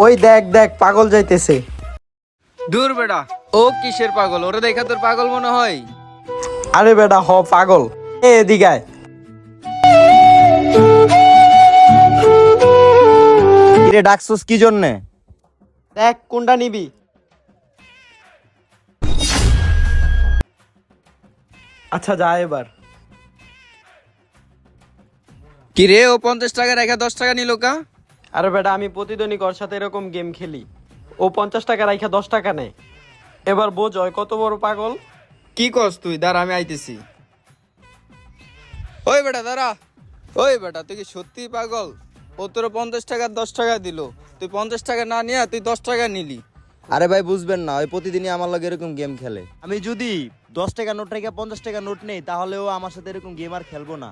ওই দেখ দেখ পাগল যাইতেছে। দূর বেটা, ও কিসের পাগল? ওরে দেখা তোর পাগল মনে হয়? আরে বেটা হ পাগল। এদিকে আয়। কিরে ডাকছস কি জন্যে? দেখ কোনটা নিবি। আচ্ছা যা এবার। কি রে, ও 50 টাকা রেখা 10 টাকা নিল কা? আরে বেটা আমি প্রতিদিনই ওর সাথে এরকম গেম খেলি। ও 50 টাকা রাইখা 10 টাকা নেয়। এবার বোঝ ওই কত বড় পাগল। কি কস তুই? দাঁড়া আমি আইতেছি। ওই বেটা দাঁড়া। ওই বেটা তুই কি সত্যি পাগল? ও তোর 50 টাকা 10 টাকা দিল, তুই 50 টাকা না নিয়ে তুই 10 টাকা নিলি। আরে ভাই বুঝবেন না, ওই প্রতিদিনই আমার লগে এরকম গেম খেলে। আমি যদি 10 টাকা নোট রেখে 50 টাকা নোট নেই তাহলে ও আমার সাথে এরকম গেম আর খেলবো না।